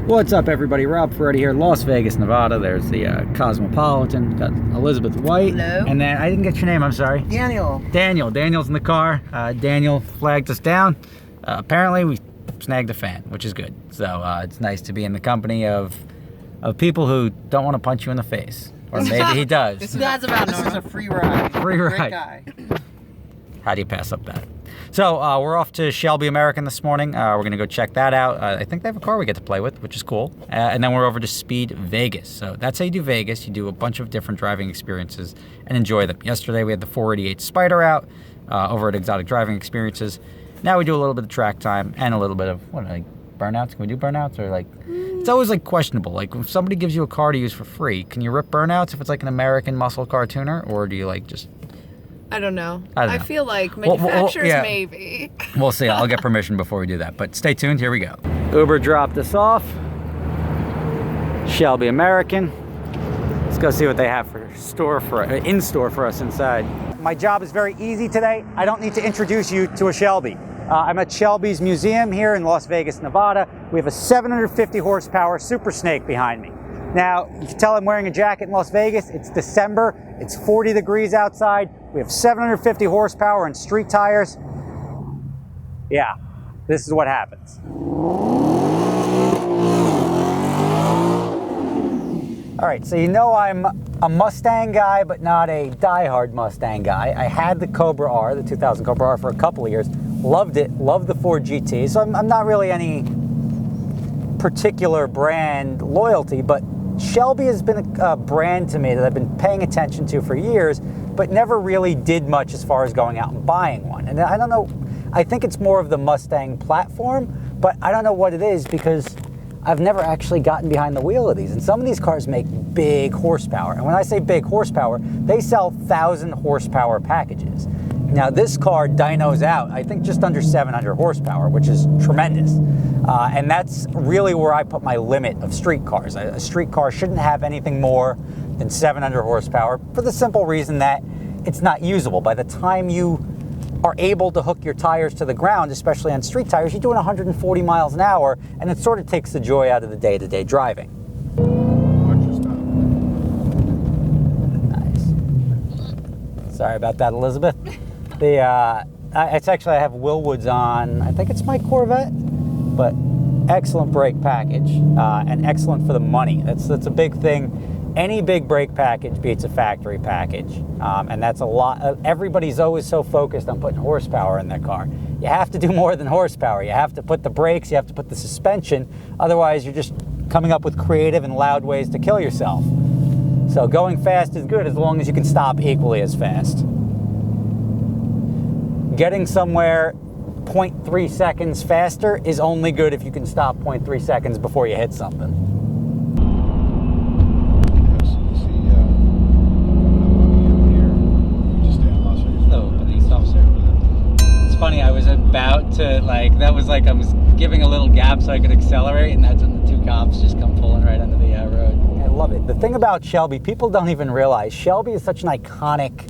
What's up, everybody? Rob Ferretti here, Las Vegas, Nevada. There's the Cosmopolitan. Got Elizabeth White. Hello. And then, I didn't get your name, I'm sorry. Daniel. Daniel's in the car. Daniel flagged us down. Apparently, we snagged a fan, which is good. So it's nice to be in the company of people who don't want to punch you in the face. Or maybe he does. That's about normal. This is a free ride. Free ride. Great guy. How do you pass up that? So we're off to Shelby American this morning. We're going to go check that out. I think they have a car we get to play with, which is cool. And then we're over to Speed Vegas. So that's how you do Vegas. You do a bunch of different driving experiences and enjoy them. Yesterday we had the 488 Spider out over at Exotic Driving Experiences. Now we do a little bit of track time and a little bit of, burnouts? Can we do burnouts? Or it's always questionable. If somebody gives you a car to use for free, can you rip burnouts if it's an American muscle car tuner? Or do you just... I don't know. I don't know. Feel like manufacturers yeah. maybe. We'll see. I'll get permission before we do that. But stay tuned. Here we go. Uber dropped us off. Shelby American. Let's go see what they have in store for us inside. My job is very easy today. I don't need to introduce you to a Shelby. I'm at Shelby's museum here in Las Vegas, Nevada. We have a 750 horsepower Super Snake behind me. Now, you can tell I'm wearing a jacket in Las Vegas. It's December. It's 40 degrees outside. We have 750 horsepower and street tires. Yeah, this is what happens. All right, so I'm a Mustang guy, but not a die-hard Mustang guy. I had the Cobra R, the 2000 Cobra R, for a couple of years. Loved it, loved the Ford GT. So I'm not really any particular brand loyalty, but Shelby has been a brand to me that I've been paying attention to for years, but never really did much as far as going out and buying one. And I don't know, I think it's more of the Mustang platform, but I don't know what it is because I've never actually gotten behind the wheel of these. And some of these cars make big horsepower. And when I say big horsepower, they sell 1,000 horsepower packages. Now this car dynos out, I think just under 700 horsepower, which is tremendous. And that's really where I put my limit of street cars. A street car shouldn't have anything more than 700 horsepower for the simple reason that it's not usable. By the time you are able to hook your tires to the ground, especially on street tires, you're doing 140 miles an hour, and it sort of takes the joy out of the day-to-day driving. Watch your Nice. Sorry about that, Elizabeth. It's actually, I have Willwoods on, I think it's my Corvette, but excellent brake package and excellent for the money. That's a big thing. Any big brake package beats a factory package, and that's a lot. Everybody's always so focused on putting horsepower in their car. You have to do more than horsepower. You have to put the brakes, you have to put the suspension, otherwise you're just coming up with creative and loud ways to kill yourself. So going fast is good as long as you can stop equally as fast. Getting somewhere 0.3 seconds faster is only good if you can stop 0.3 seconds before you hit something. Funny, I was about to I was giving a little gap so I could accelerate, and that's when the two cops just come pulling right under the road. I love it. The thing about Shelby, people don't even realize, Shelby is such an iconic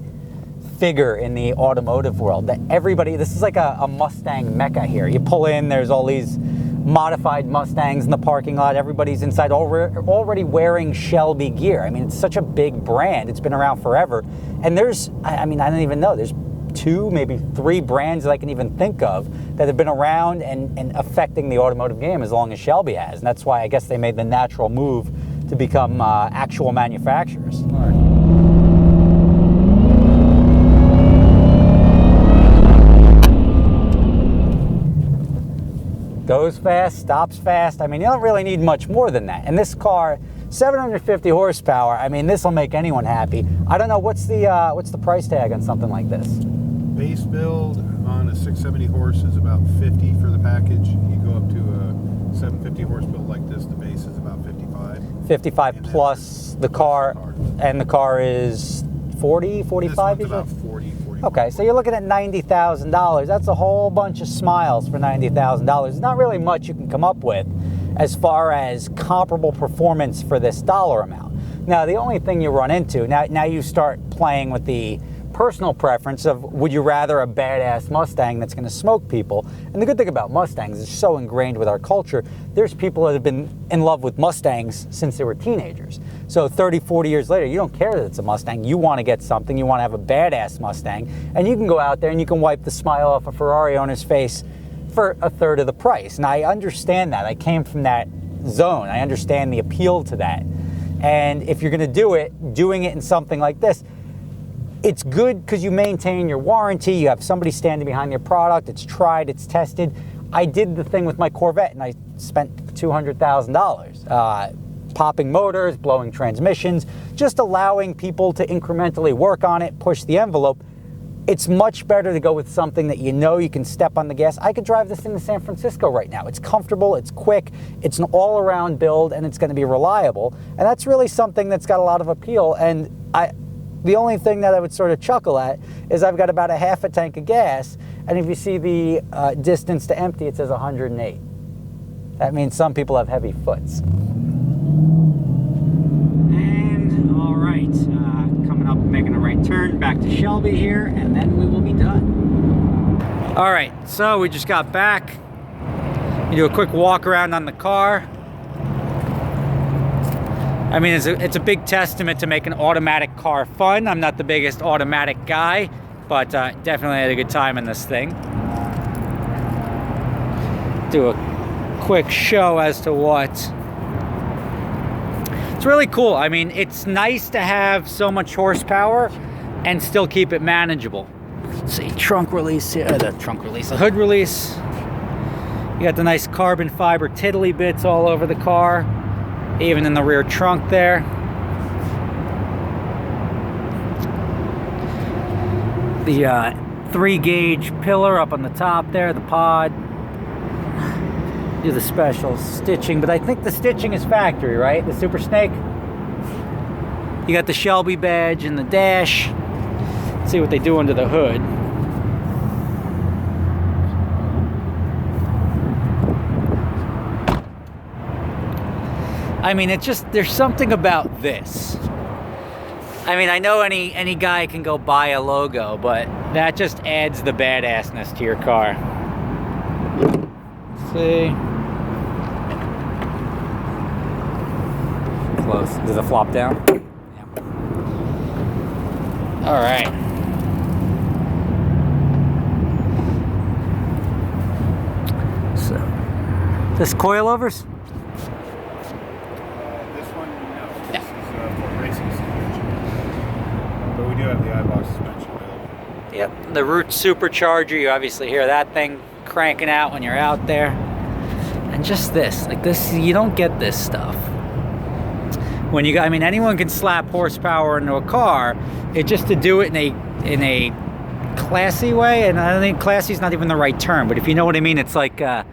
figure in the automotive world that everybody, this is like a Mustang mecca here. You pull in, there's all these modified Mustangs in the parking lot. Everybody's inside already wearing Shelby gear. I mean, it's such a big brand. It's been around forever. And I don't even know, there's 2, maybe 3 brands that I can even think of that have been around and affecting the automotive game as long as Shelby has. And that's why I guess they made the natural move to become actual manufacturers. Goes fast, stops fast. I mean, you don't really need much more than that. And this car, 750 horsepower, I mean, this will make anyone happy. I don't know, what's the price tag on something like this? Base build on a 670 horse is about 50 for the package. You go up to a 750 horse build like this, the base is about 55. 55 plus the car, and the car is 40, 45? This one's about 40, 45. Okay, so you're looking at $90,000. That's a whole bunch of smiles for $90,000. There's not really much you can come up with as far as comparable performance for this dollar amount. Now, the only thing you run into, now you start playing with the personal preference of, would you rather a badass Mustang that's going to smoke people? And the good thing about Mustangs is so ingrained with our culture. There's people that have been in love with Mustangs since they were teenagers. So 30, 40 years later, you don't care that it's a Mustang. You want to get something. You want to have a badass Mustang. And you can go out there and you can wipe the smile off a Ferrari owner's face for a third of the price. And I understand that. I came from that zone. I understand the appeal to that. And if you're going to do it, doing it in something like this, it's good because you maintain your warranty. You have somebody standing behind your product. It's tried, it's tested. I did the thing with my Corvette and I spent $200,000. Popping motors, blowing transmissions, just allowing people to incrementally work on it, push the envelope. It's much better to go with something that you know you can step on the gas. I could drive this thing to San Francisco right now. It's comfortable, it's quick, it's an all-around build, and it's going to be reliable. And that's really something that's got a lot of appeal. And the only thing that I would sort of chuckle at is I've got about a half a tank of gas, and if you see the distance to empty, it says 108. That means some people have heavy foots. And all right, coming up, making a right turn back to Shelby here, and then we will be done. All right, so we just got back. You do a quick walk around on the car. I mean, it's a big testament to make an automatic car fun. I'm not the biggest automatic guy, but definitely had a good time in this thing. Do a quick show as to what. It's really cool. I mean, it's nice to have so much horsepower and still keep it manageable. Let's see, trunk release here, the hood release. You got the nice carbon fiber tiddly bits all over the car. Even in the rear trunk there. The 3-gauge pillar up on the top there, the pod. Do the special stitching, but I think the stitching is factory, right? The Super Snake. You got the Shelby badge in the dash. Let's see what they do under the hood. I mean, it's just, there's something about this. I mean, I know any guy can go buy a logo, but that just adds the badassness to your car. Let's see. Close. Does it flop down? Yeah. All right. So, this coilovers? We do have the I-Box suspension available. Yep, the Root supercharger, you obviously hear that thing cranking out when you're out there. And just this, like this, you don't get this stuff. When you, I mean, anyone can slap horsepower into a car. It just to do it in a classy way, and I don't think classy is not even the right term, but if you know what I mean, it's like a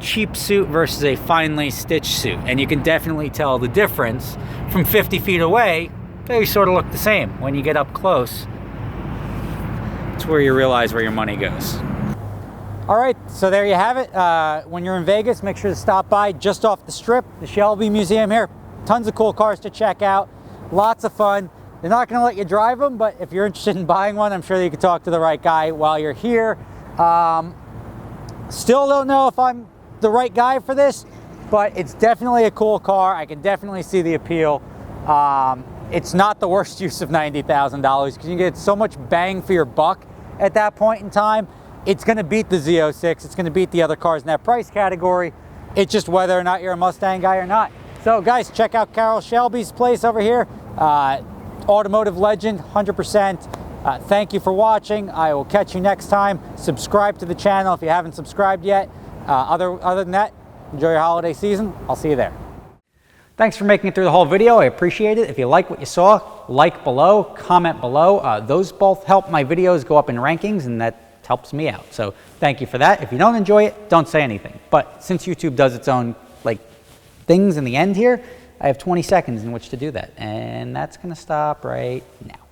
cheap suit versus a finely stitched suit. And you can definitely tell the difference from 50 feet away. They sort of look the same. When you get up close, it's where you realize where your money goes. All right, so there you have it. When you're in Vegas, make sure to stop by just off the strip, the Shelby Museum here. Tons of cool cars to check out. Lots of fun. They're not going to let you drive them, but if you're interested in buying one, I'm sure that you can talk to the right guy while you're here. Still don't know if I'm the right guy for this, but it's definitely a cool car. I can definitely see the appeal. It's not the worst use of $90,000 because you get so much bang for your buck at that point in time. It's going to beat the Z06. It's going to beat the other cars in that price category. It's just whether or not you're a Mustang guy or not. So guys, check out Carroll Shelby's place over here. Automotive legend, 100%. Thank you for watching. I will catch you next time. Subscribe to the channel if you haven't subscribed yet. Other than that, enjoy your holiday season. I'll see you there. Thanks for making it through the whole video. I appreciate it. If you like what you saw, like below, comment below. Those both help my videos go up in rankings, and that helps me out. So thank you for that. If you don't enjoy it, don't say anything. But since YouTube does its own things in the end here, I have 20 seconds in which to do that. And that's going to stop right now.